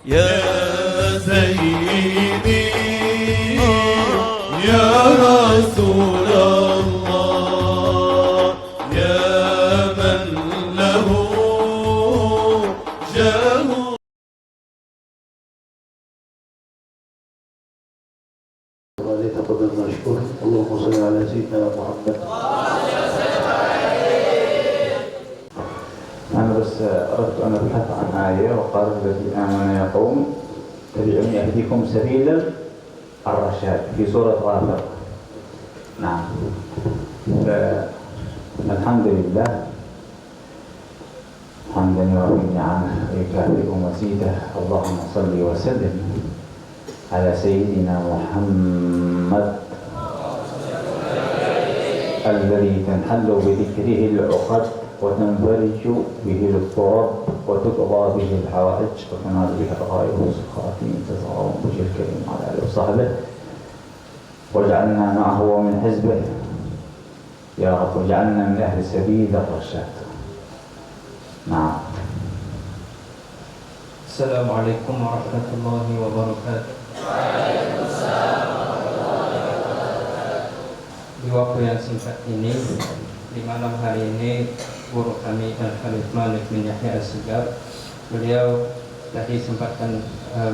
يا سيدي يا رسول الله يا من له جاه. تفضل مشكور. اللهم صل على سيدنا محمد. أنا بس أردت أن أبحث عن آية وقال الذي آمن يا قوم اتبعوني أهديكم سبيل الرشاد في سورة غافر. نعم. الحمد لله حمدا يوافي نعمه ويكافئ مزيده. اللهم صل وسلم على سيدنا محمد الذي تنحل بذكره العقد وتنفرج به الكرب وتقضى به الحوائج وتنال به الرغائب والسخائم تظهر وجه الكريم على آله وصحبه واجعلنا معه ومن حزبه يا رب، واجعلنا من أهل سبيل الرشاد. نعم. السلام عليكم ورحمة الله وبركاته. Di waktu yang singkat ini, di malam hari ini, guru kami Al-Khalif Malik bin Yahya As-Sigab, beliau tadi sempatkan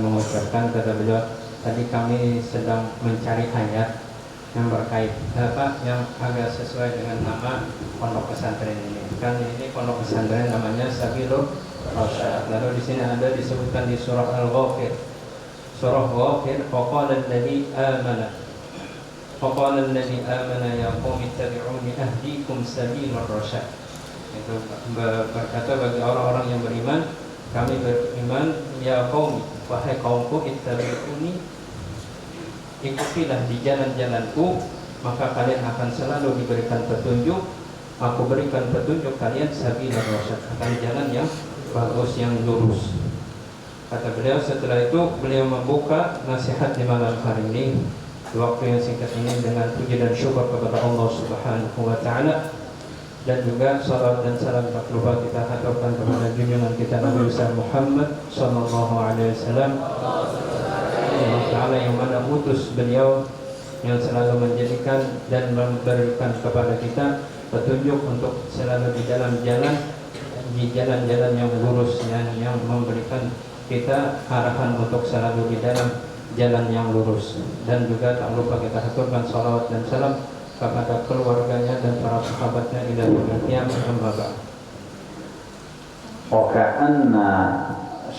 mengucapkan, kata beliau, tadi kami sedang mencari ayat yang berkait yang agak sesuai dengan nama pondok pesantren ini. Kan ini pondok pesantren namanya Sabilur Rasyad. Lalu di sini ada disebutkan di surah Al-Ghafir. Surah Ghafir, faqala alladzi amana ya qaumi ittabi'uni ahdikum sabilar rasyad. Itu berkata bagi orang-orang yang beriman, kami beriman, ya qaumi, wahai kaumku, ittabi'uni, ikutilah di jalan-jalanku, maka kalian akan selalu diberikan petunjuk. Aku berikan petunjuk kalian sabilar rasyad, akan jalan yang bagus, yang lurus. Kata beliau, setelah itu beliau membuka nasihat di malam hari ini, di waktu yang singkat ini, dengan puji dan syukur kepada Allah Subhanahu wa Ta'ala, dan juga salat dan salam tak lupa kita haturkan kepada junjungan kita Nabi besar Muhammad sallallahu alaihi wasallam, Allah Ta'ala yang mana utus beliau, yang selalu menjadikan dan memberikan kepada kita petunjuk untuk selalu di dalam jalan, di jalan-jalan yang lurus, yang memberikan kita arahan untuk selalu di dalam jalan yang lurus. Dan juga tak lupa kita haturkan salawat dan salam kepada keluarganya dan para sahabatnya ila yaumil qiyamah. Amma ba'd. وكأن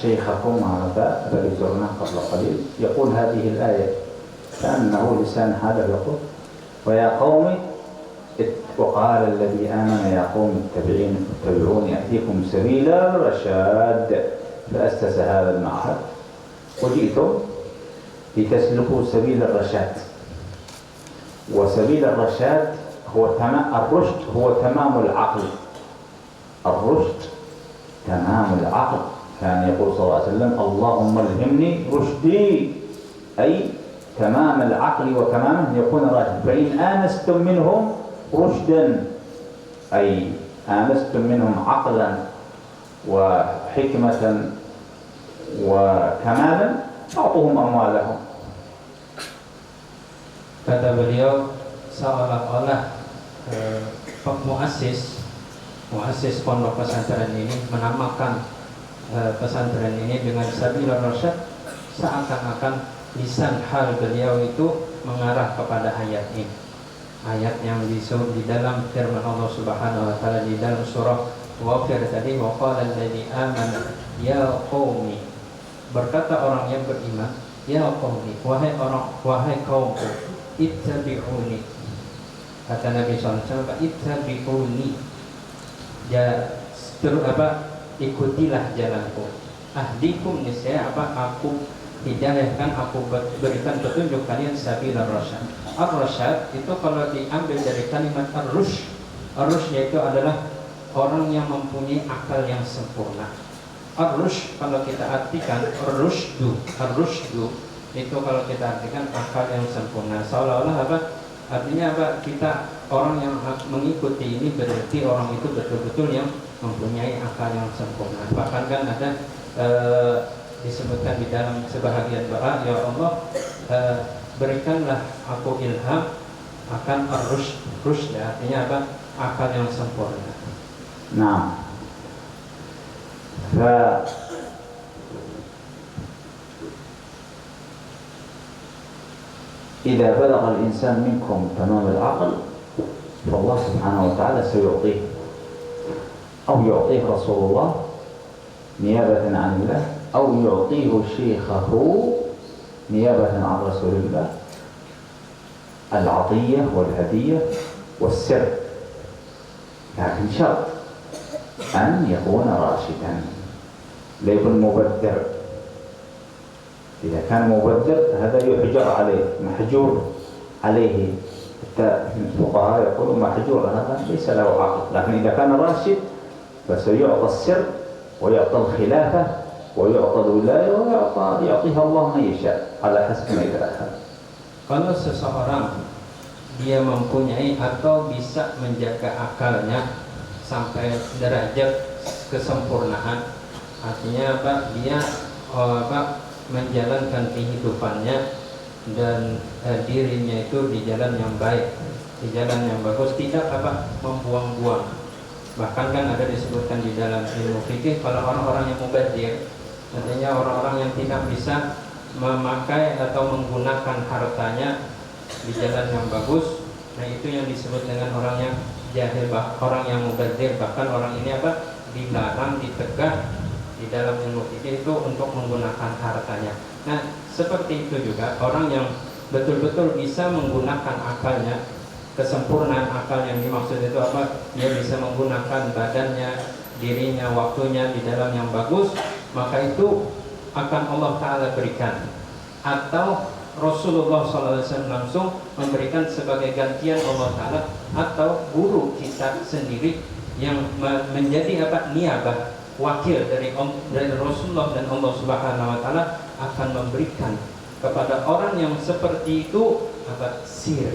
شيخكم هذا الذي زرناه قبل قليل يقول هذه الآية كأنه لسان هذا يقول ويا قوم وقال الذي آمن يا قوم اتبعوني أهديكم سبيل الرشاد فأسس هذا المعهد وجئتم لتسلكوا سبيل الرشاد. وسبيل الرشاد هو الرشد هو تمام العقل. الرشد تمام العقل. كان يقول صلى الله عليه وسلم اللهم الهمني رشدي، أي تمام العقل وتمامه يكون راشد. فإن آنستم منهم رشدا أي آنستم منهم عقلا وحكمة وكمالا فأعطوهم أموالهم. Kata beliau, seolah-olah muassis pondok pesantren ini menamakan pesantren ini dengan Sabilur Rasyad, seakan-akan lisan hal beliau itu mengarah kepada ayat ini. Ayat yang disebut di dalam firman Allah Subhanahu wa Ta'ala di dalam surah Ghafir tadi, wa qala alladzi amana ya qaumi, berkata orang yang beriman, ya qaumi, wahai kaumku, ittabi'uni, kata Nabi SAW, ittabi'uni, ikutilah jalanku, ahdikum, niscaya aku hidayahkan, aku berikan petunjuk kalian sabilar rasyad. Ar-rasyad itu kalau diambil dari kalimat ar-rush, yaitu adalah orang yang mempunyai akal yang sempurna. Ar-rush kalau kita artikan ar-rushdu itu kalau kita artikan akal yang sempurna. Seolah-olah apa? Artinya apa? Kita orang yang mengikuti ini berarti orang itu betul-betul yang mempunyai akal yang sempurna. Bahkan kan ada disebutkan di dalam sebahagian doa, ya Allah, berikanlah aku ilham akan ar-rushd, artinya apa? Akal yang sempurna. Nah, إذا بلغ الإنسان منكم تمام العقل فالله سبحانه وتعالى سيعطيه أو يعطيه رسول الله نيابة عن الله أو يعطيه شيخه نيابة عن رسول الله العطية والهدية والسر، لكن شرط أن يكون راشدا، لا يكون مبذر. إذا كان مبذر هذا يحجر عليه، محجور عليه. حتى الفقهاء يقولون محجور هذا ليس له عقل. لكن إذا كان راشد فسيعطى السر ويعطى الخلافة ويعطى الولاية ويعطيها الله من يشاء على حسب ما يتأخر. Kalau seseorang dia mempunyai atau bisa menjaga akalnya sampai derajat kesempurnaan, artinya apa? Dia menjalankan kehidupannya dan dirinya itu di jalan yang baik, di jalan yang bagus, tidak membuang-buang. Bahkan kan ada disebutkan di dalam ilmu fikih, kalau orang-orang yang mubadzir, artinya orang-orang yang tidak bisa memakai atau menggunakan hartanya di jalan yang bagus, nah itu yang disebut dengan orang yang jahil, orang yang mubadzir. Bahkan orang ini dilarang, ditegah di dalam ilmu fikih itu untuk menggunakan hartanya. Nah, seperti itu juga orang yang betul-betul bisa menggunakan akalnya, kesempurnaan akal yang dimaksud itu apa? Dia bisa menggunakan badannya, dirinya, waktunya di dalam yang bagus, maka itu akan Allah Ta'ala berikan. Atau Rasulullah SAW langsung memberikan sebagai gantian Allah Ta'ala, atau guru kita sendiri yang menjadi niabah, wakil dari Rasulullah dan Allah Subhanahu Wa Ta'ala akan memberikan kepada orang yang seperti itu sir,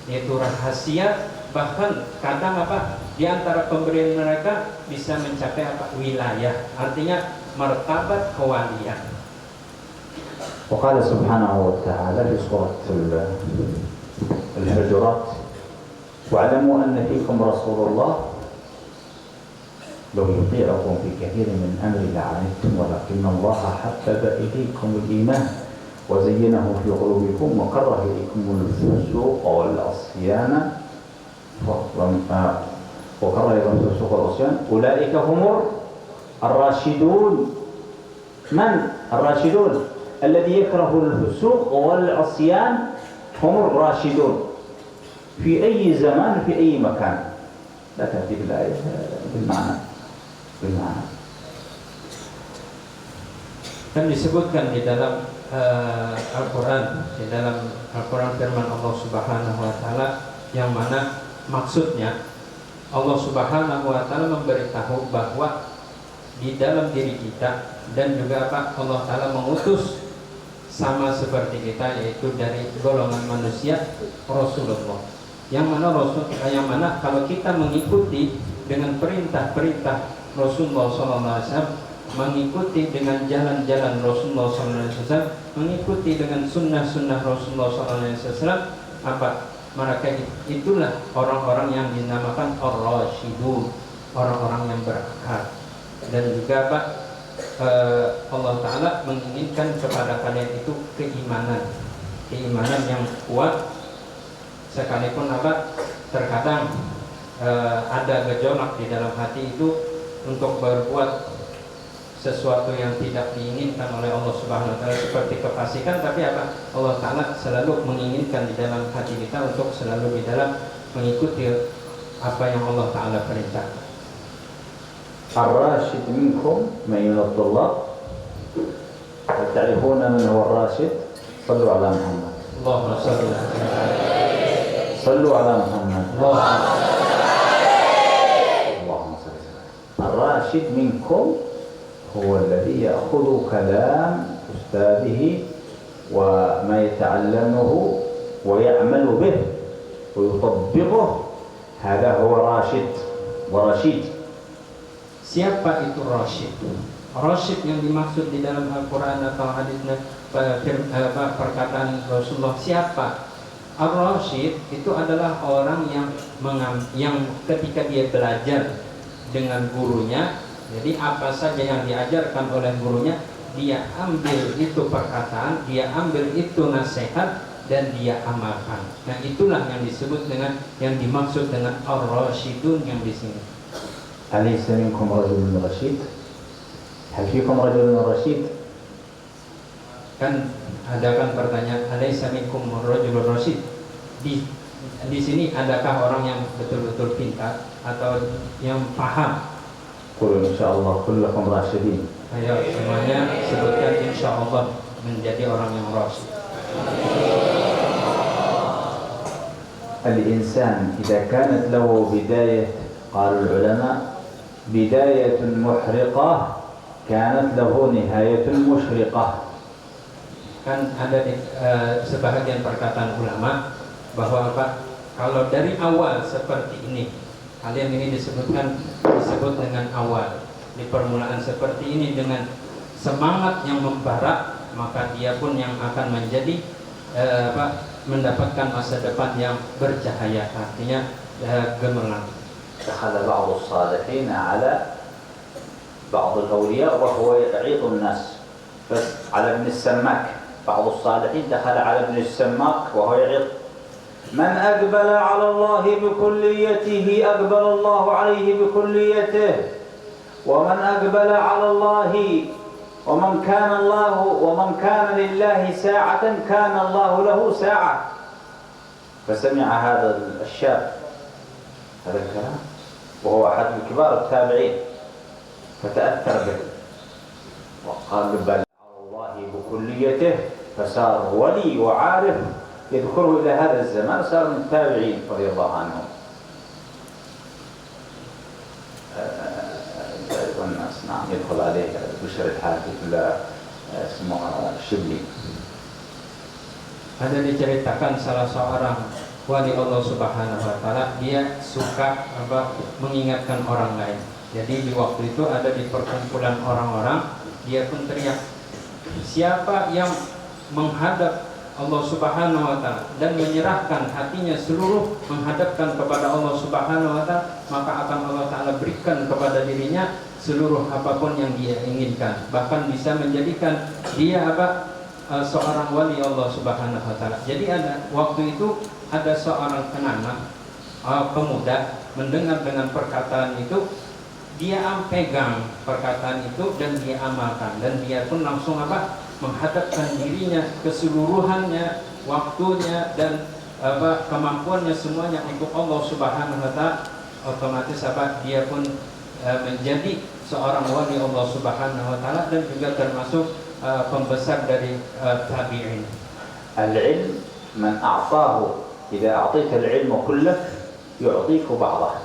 yaitu rahasia. Bahkan kadang di antara pemberian mereka bisa mencapai wilayah, artinya martabat kewalian. وقال سبحانه وتعالى في سورة الحجرات واعلموا أن فيكم رسول الله لو يطيعكم في كثير من أمر لعنتم ولكن الله حبب إليكم الإيمان وزينه في قلوبكم وكره إليكم الفسوق والعصيان وكره إليكم الفسوق والعصيان أولئك هم الراشدون. من الراشدون؟ الذي يكره الفسوق والعصيان هم الراشدون في أي زمان في أي مكان. لا تأتي بالآية بالمعنى. Dan disebutkan di dalam Al-Quran, di dalam Al-Quran firman Allah Subhanahu Wa Taala, yang mana maksudnya Allah Subhanahu Wa Taala memberitahu bahwa di dalam diri kita dan juga Allah Ta'ala mengutus sama seperti kita, yaitu dari golongan manusia Rasulullah, yang mana kalau kita mengikuti dengan perintah-perintah Rasulullah SAW, mengikuti dengan jalan-jalan Rasulullah SAW, mengikuti dengan sunnah-sunnah Rasulullah SAW, mereka itulah orang-orang yang dinamakan ar-rasyidun, orang-orang yang berakal. Dan juga Allah Ta'ala menginginkan kepada kalian itu keimanan yang kuat, sekalipun terkadang ada gejolak di dalam hati itu untuk berbuat sesuatu yang tidak diinginkan oleh Allah Subhanahu Wa Taala, seperti kefasikan, tapi Allah Ta'ala selalu menginginkan di dalam hati kita untuk selalu di dalam mengikuti apa yang Allah Ta'ala perintahkan. الراشد منكم من الطلاب تعرفون من هو الراشد؟ صلوا على محمد. اللهم صل صلوا على محمد. اللهم صل. الراشد منكم هو الذي يأخذ كلام أستاذه وما يتعلمه ويعمل به ويطبقه، هذا هو راشد ورشيد. Siapa itu Rasyid? Rasyid yang dimaksud di dalam Al-Quran atau hadisnya perkataan Rasulullah siapa? Ar-Rasyid itu adalah orang yang ketika dia belajar dengan gurunya, jadi apa saja yang diajarkan oleh gurunya, dia ambil itu perkataan, dia ambil itu nasihat, dan dia amalkan. Nah, itulah yang disebut dengan yang dimaksud dengan ar-rasyidun yang di sini. Alaysa minkum rajulun rasyid? Hal fikum rajulun rasyid? Kan ada kan pertanyaan, alaysa minkum rajulun rasyid? Di sini adakah orang yang betul-betul pintar atau yang paham? Qul insyaallah kullukum rasyidin. Ayo semuanya sebutkan insyaallah menjadi orang yang rasyid. الإنسان إذا كانت له بداية قال العلماء بداية محرقة كانت له نهاية مشرقة. Kan ada sebahagian perkataan ulama bahwa kalau dari awal seperti ini, kalian ini disebut dengan awal, di permulaan seperti ini dengan semangat yang membara, maka dia pun yang akan menjadi mendapatkan masa depan yang bercahaya, artinya gemerlap. دخل بعض الصالحين على بعض الأولياء وهو يعيط الناس بس على ابن السماك. بعض الصالحين دخل على ابن السماك وهو يعيط من أقبل على الله بكليته أقبل الله عليه بكليته ومن أقبل على الله ومن كان لله ساعة كان الله له ساعة. فسمع هذا الشاب هذا الكلام وهو أحد كبار التابعين فتأثر به وقال بل على الله بكليته فصار ولي وعارف يذكره إلى هذا الزمان صار من التابعين رضي الله عنهم. والناس نعم يدخل عليه بشر الحافظ اسمه الشبلي. Ada diceritakan salah seorang wali Allah Subhanahu wa taala, dia suka mengingatkan orang lain. Jadi di waktu itu ada di perkumpulan orang-orang, dia pun teriak, siapa yang menghadap Allah Subhanahu wa taala dan menyerahkan hatinya seluruh menghadapkan kepada Allah Subhanahu wa taala, maka akan Allah taala berikan kepada dirinya seluruh apapun yang dia inginkan, bahkan bisa menjadikan dia seorang wali Allah Subhanahu wa taala. Jadi ada waktu itu ada seorang anak pemuda mendengar dengan perkataan itu, dia pegang perkataan itu dan dia amalkan, dan dia pun langsung menghadapkan dirinya keseluruhannya, waktunya dan kemampuannya semuanya untuk Allah Subhanahu wa taala. Otomatis dia pun menjadi seorang wali Allah Subhanahu wa taala dan juga termasuk pembesar dari tabi'in. Al-ilm man a'tahu idza a'tayta al-ilm kullahu yu'tika ba'dahu.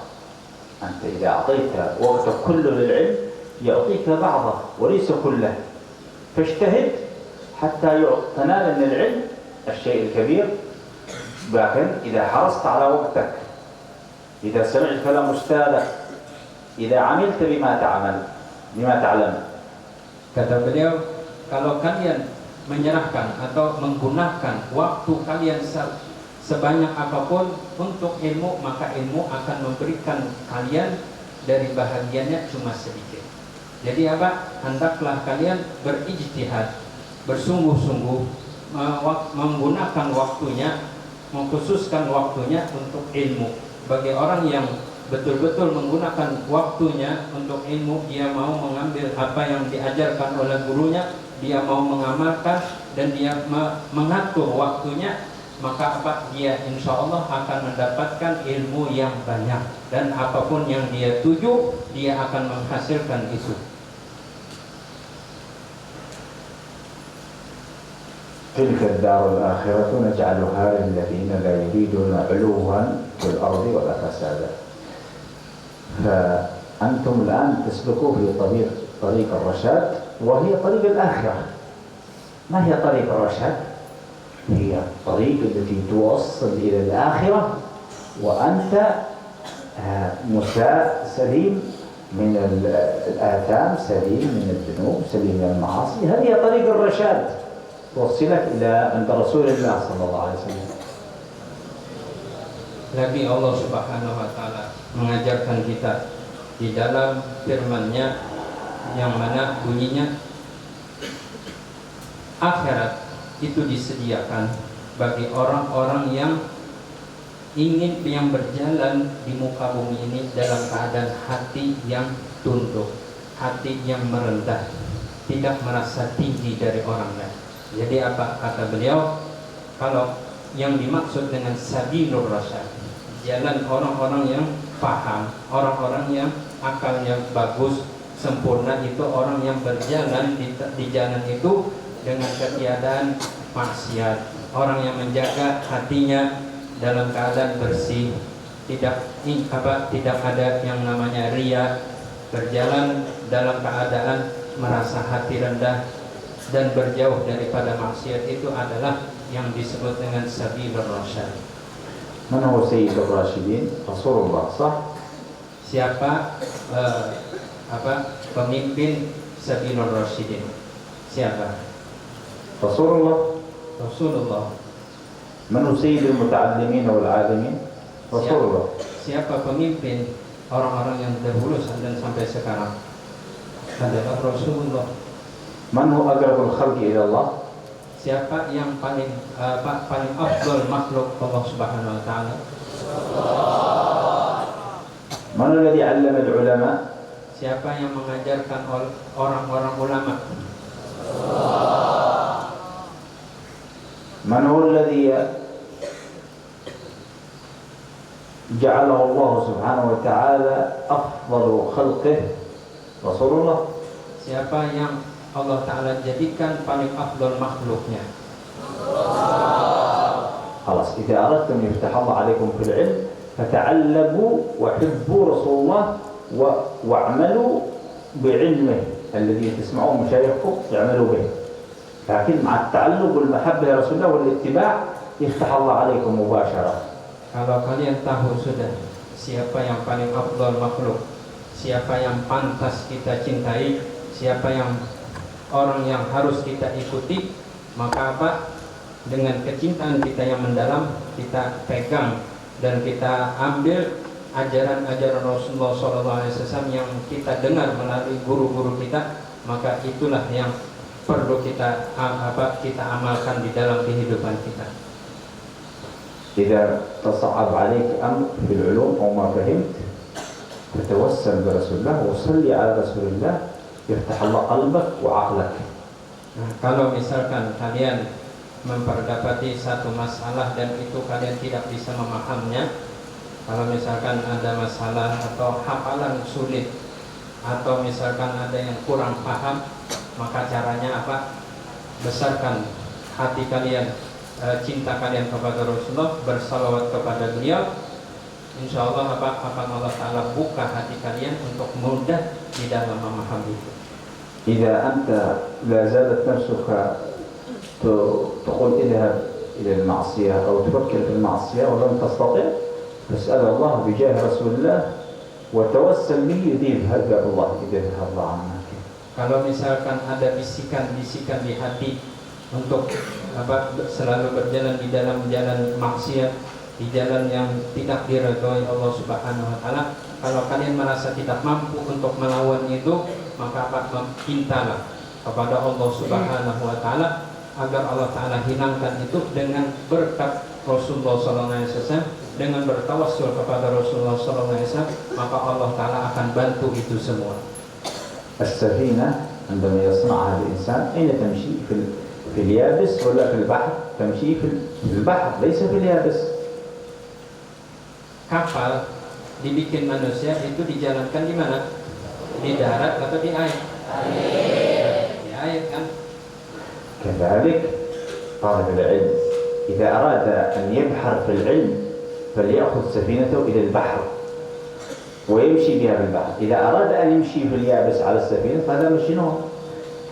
Anta idza a'tayta waqtak kullu lil-ilm yu'tika ba'dahu wa laysa kullahu. فاجتهد حتى تنال من العلم الشيء الكبير، لكن إذا حرصت على وقتك، إذا سمعت كلام أستاذك، إذا عملت بما تعلم. Kata beliau, kalau kalian menyerahkan atau menggunakan waktu kalian sebanyak apapun untuk ilmu, maka ilmu akan memberikan kalian dari bahagiannya cuma sedikit. Jadi hendaklah kalian berijtihad, bersungguh-sungguh menggunakan waktunya, mengkhususkan waktunya untuk ilmu. Bagi orang yang betul-betul menggunakan waktunya untuk ilmu, dia mau mengambil apa yang diajarkan oleh gurunya, dia mau mengamalkan dan dia mengatur waktunya, maka dia insya Allah akan mendapatkan ilmu yang banyak, dan apapun yang dia tuju dia akan menghasilkan itu. تلك الدار الآخرة نجعلها للذين لا يريدون علوا في الأرض ولا فسادا. فأنتم الآن تسلكوا في طريق الرشاد، وهي طريق الآخرة. ما هي طريق الرشاد؟ هي الطريق التي توصل إلى الآخرة وأنت مساء سليم من الآثام، سليم من الذنوب، سليم من المعاصي. هذه طريق الرشاد توصلك إلى عند رسول الله صلى الله عليه وسلم. Lagi Allah Subhanahu wa taala mengajarkan kita di dalam firman-Nya yang mana bunyinya akhirat itu disediakan bagi orang-orang yang ingin yang berjalan di muka bumi ini dalam keadaan hati yang tunduk, hati yang merendah, tidak merasa tinggi dari orang lain. Jadi apa kata beliau? Kalau yang dimaksud dengan sabilur rasyad, jalan orang-orang yang paham, orang-orang yang akalnya bagus, sempurna, itu orang yang berjalan di jalan itu dengan ketiadaan maksiat, orang yang menjaga hatinya dalam keadaan bersih, tidak ada yang namanya riya, berjalan dalam keadaan merasa hati rendah dan berjauh daripada maksiat, itu adalah yang disebut dengan sabilur rasyad. من هو سيد الراشدين؟ رسول الله صح؟ Siapa pemimpin sabilur rasyidin? Siapa? رسول الله. Rasulullah. من هو سيد المتعلمين والعالمين؟ رسول الله. Siapa pemimpin orang-orang yang dahulu dan sampai sekarang? Adalah Rasulullah. من هو أقرب الخلق إلى الله؟ Siapa yang paling afdal makhluk Allah Subhanahu wa taala? من الذي علم العلماء؟ Siapa yang mengajarkan orang-orang ulama? من هو الذي جعله الله سبحانه وتعالى أفضل خلقه؟ رسول الله. Siapa yang Allah Ta'ala jadikan paling afdal makhluknya? خلاص إذا أردتم يفتح الله عليكم في العلم فتعلموا وحبوا رسول الله واعملوا بعلمه الذي تسمعون مشايخكم يعملوا به. لكن مع التعلق والمحبة لرسول الله والاتباع يفتح الله عليكم مباشرة. Kalau kalian tahu sudah siapa yang paling afdal makhluk, siapa yang pantas kita cintai, siapa yang orang yang harus kita ikuti, maka apa? Dengan kecintaan kita yang mendalam, kita pegang dan kita ambil ajaran-ajaran Rasulullah SAW yang kita dengar melalui guru-guru kita, maka itulah yang perlu kita amalkan di dalam kehidupan kita. إذا تصعب عليك أمر في العلوم أو ما فهمت فتوسل برسول الله وصلي على رسول الله يفتح الله قلبك وعقلك. Nah, kalau misalkan kalian memperdapati satu masalah dan itu kalian tidak bisa memahaminya, kalau misalkan ada masalah atau hafalan sulit atau misalkan ada yang kurang paham, maka caranya apa? Besarkan hati kalian, cinta kalian kepada Rasulullah, bersalawat kepada beliau. Insya Allah akan Allah Ta'ala buka hati kalian untuk mudah di dalam memahami itu. إذا أنت لا زالت نفسك تقول اذهب إلى المعصية أو تفكر في المعصية ولم تستطع فاسأل الله بجاه رسول الله وتوسل به يذهب الله يذهب الله عنك. Kalau misalkan ada bisikan-bisikan di hati untuk selalu berjalan di dalam jalan maksiat, di jalan yang tidak diridhoi Allah Subhanahu wa taala, kalau kalian merasa tidak mampu untuk melawan itu, maka mintalah kepada Allah Subhanahu wa taala agar Allah Ta'ala hilangkan itu dengan berkat Rasulullah SAW, dengan bertawassul kepada Rasulullah SAW, maka Allah Ta'ala akan bantu itu semua. السفينة عندما يصنعها الإنسان أين تمشي؟ في اليابس ولا في البحر؟ تمشي في البحر ليس في اليابس. Kapal dibikin manusia itu dijalankan di mana? Di darat atau di air? Di air kan? كذلك طالب العلم إذا أراد أن يبحر في العلم فليأخذ سفينته إلى البحر ويمشي بها في البحر. إذا أراد أن يمشي في اليابس على السفينة فهذا مشينه.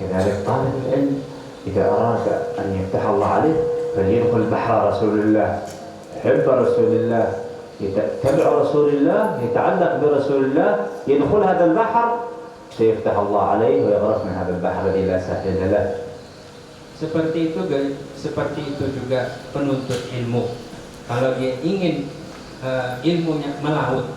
كذلك طالب العلم إذا أراد أن يفتح الله عليه فليدخل بحر رسول الله، حب رسول الله، يتبع رسول الله، يتعلق برسول الله، يدخل هذا البحر سيفتح الله عليه ويغرق من هذا البحر الذي لا ساحل له. Seperti itu juga penuntut ilmu. Kalau dia ingin ilmunya melaut,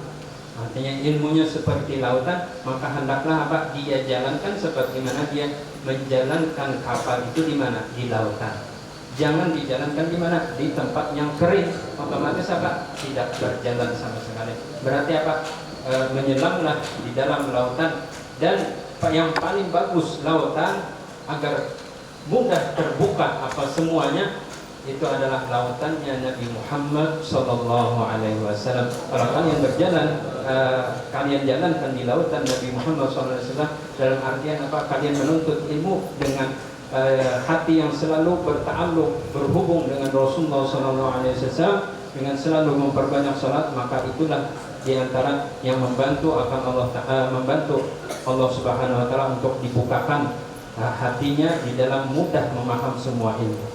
artinya ilmunya seperti lautan, maka hendaklah apa? Dia jalankan sebagaimana dia menjalankan kapal itu di mana? Di lautan. Jangan dijalankan di mana? Di tempat yang kering. Otomatis apa? Tidak berjalan sama sekali. Berarti apa? Menyelamlah di dalam lautan. Dan yang paling bagus lautan agar mudah terbuka apa semuanya, itu adalah lautannya Nabi Muhammad Sallallahu Alaihi Wasallam. Kalau kalian berjalan, kalian jalankan di lautan Nabi Muhammad Sallallahu Alaihi Wasallam, dalam artian apa? Kalian menuntut ilmu dengan hati yang selalu berta'alluq, berhubung dengan Rasulullah Sallallahu Alaihi Wasallam, dengan selalu memperbanyak salat, maka itulah di antara yang membantu akan membantu Allah Subhanahu Wa Taala untuk dibukakan hatinya di dalam mudah memaham semua ilmu.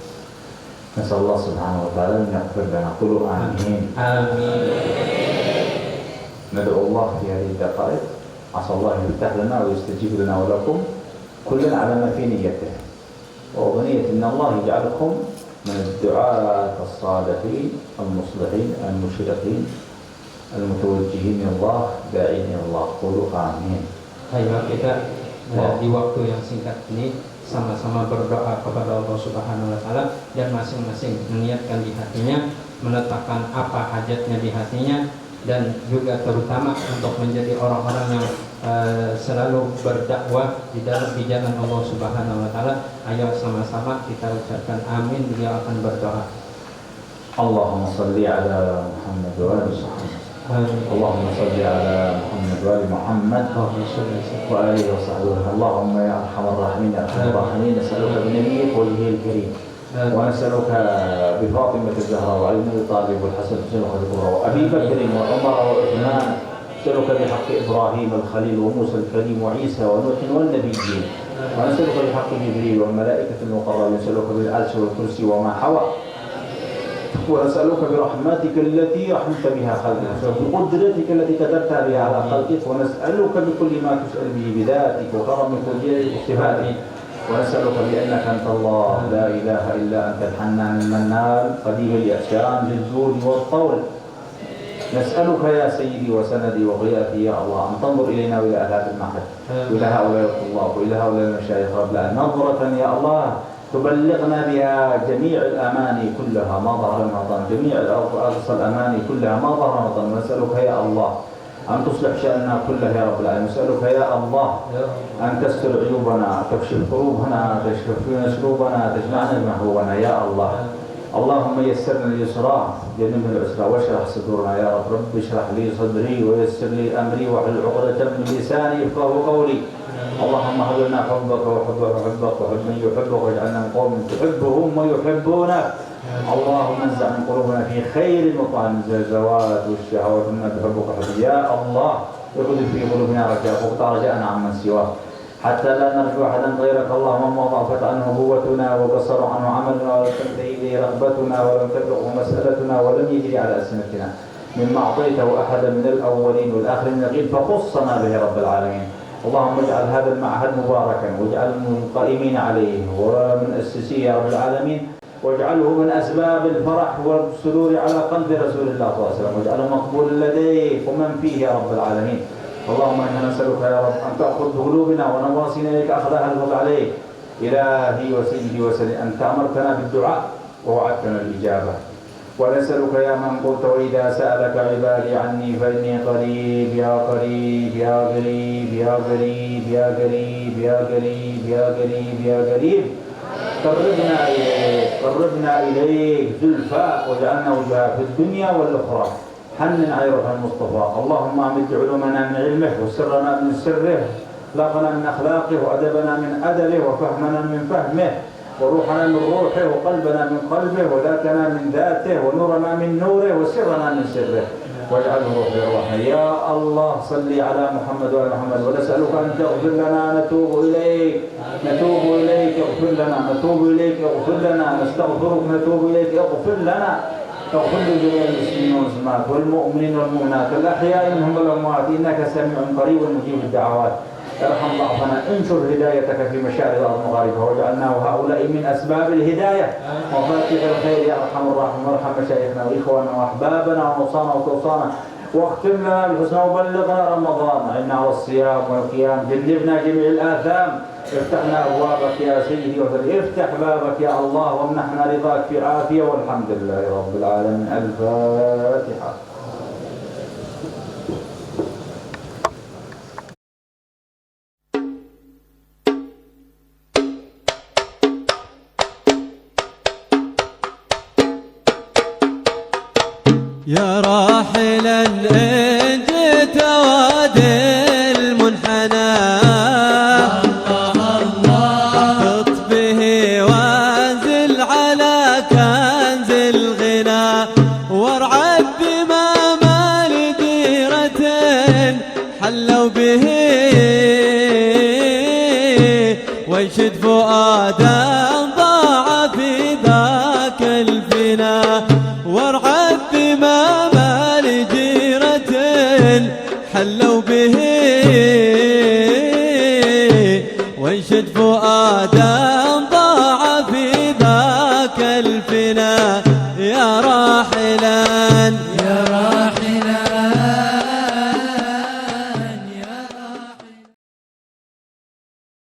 نسأل الله سبحانه وتعالى أن يغفر لنا. قولوا آمين. آمين. ندعو الله في هذه الدقائق، عسى الله يفتح لنا ويستجيب لنا ولكم كلنا على ما في نيته، وأمنية أن الله يجعلكم من الدعاة الصالحين المصلحين المشرقين المتوجهين إلى الله داعين إلى الله. قولوا آمين. Ayo kita di waktu yang singkat ini sama-sama berdoa kepada Allah Subhanahu Wa Taala, dan masing-masing meniatkan di hatinya, meletakkan apa hajatnya di hatinya, dan juga terutama untuk menjadi orang-orang yang selalu berdakwah di dalam jalan Allah Subhanahu Wa Taala. Ayo sama-sama kita ucapkan amin. Beliau akan berdoa. Allahumma salli ala Muhammad wa ali Muhammad. اللهم صل على محمد وآل محمد وآله وصحبه. اللهم يا أرحم الراحمين يا أرحم الراحمين، نسألك بنبيك وجهه الكريم، ونسألك بفاطمة الزهراء وعلي بن أبي طالب والحسن وأبي بكر وعمر وعثمان، نسألك بحق إبراهيم الخليل وموسى الكريم وعيسى ونوح والنبيين، ونسألك بحق جبريل والملائكة المقربين، نسألك بالعرش والكرسي وما حوى، ونسألك برحمتك التي رحمت بها خلقك، وبقدرتك التي قدرت بها على خلقك، ونسألك بكل ما تسأل به بذاتك وكرمك وجلالك واجتبائك، ونسألك بأنك أنت الله لا إله إلا أنت الحنان المنان قديم الإحسان ذي الجود والطول. نسألك يا سيدي وسندي وغياثي يا الله أن تنظر إلينا وإلى أهل هذا المعهد وإلى هؤلاء الطلاب وإلى هؤلاء المشايخ رب العالمين نظرة يا الله تبلغنا بها جميع الأماني كلها ما ظهر ما بطن، جميع أقصى الأماني كلها ما ظهر ما بطن. نسألك يا الله أن تصلح شأننا كله يا رب العالمين. نسألك يا الله أن تستر عيوبنا، تكشف كروبنا، تشفي سلوبنا، تجمعنا بمحبوبنا يا الله. اللهم يسر لنا اليسرى جنبنا العسرى واشرح صدورنا يا رب. رب اشرح لي صدري ويسر لي أمري واحلل عقدة من لساني يفقهوا قولي. اللهم هب لنا حبك وحب من يحبك، واجعلنا من قوم تحبهم ويحبونك. اللهم انزع من قلوبنا في خير وطعن الزلزلات والشهوات مما تحبك حبيبي يا الله. اخذ في قلوبنا رجاءك رجاءنا عمن سواك، حتى لا نرجو احدا غيرك. اللهم ضعفت عنه قوتنا وقصر عنه عملنا ولم تنتهي اليه رغبتنا ولم تبلغ مسالتنا ولم يجري على السنتنا مما اعطيته احدا من الاولين والاخرين نقيل فخصنا به رب العالمين. اللهم اجعل هذا المعهد مباركا، واجعل القائمين عليه ومن أسسيه يا رب العالمين، واجعله من أسباب الفرح والسرور على قلب رسول الله صلى الله عليه وسلم، واجعله مقبول لديك ومن فيه يا رب العالمين. اللهم إنا نسألك يا رب أن تأخذ بقلوبنا ونواصينا إليك أخذها الفضل عليك. إلهي وسيدي وسيدي أنت أمرتنا بالدعاء ووعدتنا الإجابة، ونسألك يا من قلت وإذا سألك عبادي عني فإني قريب يا قريب يا قريب يا قريب يا قريب يا قريب يا قريب يا قريب قربنا إليك زلفى واجعلنا وجهها في الدنيا والأخرى. حنن على روح المصطفى. اللهم أمد علومنا من علمه وسرنا من سره، أخلاقنا من أخلاقه وأدبنا من أدبه وفهمنا من فهمه وروحنا من روحه وقلبنا من قلبه وذاتنا من ذاته ونورنا من نوره وسرنا من سره، واجعله روح الرحمة يا الله. صل على محمد وعلى محمد. ونسألك أن تغفر لنا، نتوب إليك اغفر لنا، نتوب إليك اغفر لنا، نستغفرك نتوب إليك اغفر لنا. اغفر لجميع المسلمين والمسلمات والمؤمنين والمؤمنات الأحياء منهم والأموات إنك سميع قريب مجيب الدعوات. ارحم ضعفنا، انشر هدايتك في مشارق الأرض ومغاربها، واجعلنا وهؤلاء من أسباب الهداية وفاتح الخير يا أرحم الراحمين. وارحم مشايخنا وإخواننا وأحبابنا وأوصانا وتوصانا، واختم لنا بالحسنى وبلغنا رمضان. أعنا على الصيام والقيام، جنبنا جميع الآثام. افتح لنا أبوابك يا سيدي وسيدي، افتح بابك يا الله وامنحنا رضاك في عافية، والحمد لله رب العالمين. الفاتحة. يا راحلا إن جئت وادي المنحنى، اهبط به وانزل على كنز الغنى، وارعد بما لديرة حلوا به، وانشد فؤادا ضاع في ذاك الفنا، وارعد بما لجيرة حلوا به، وانشد فؤادا ضاع في ذاك الفنا. يا راحلا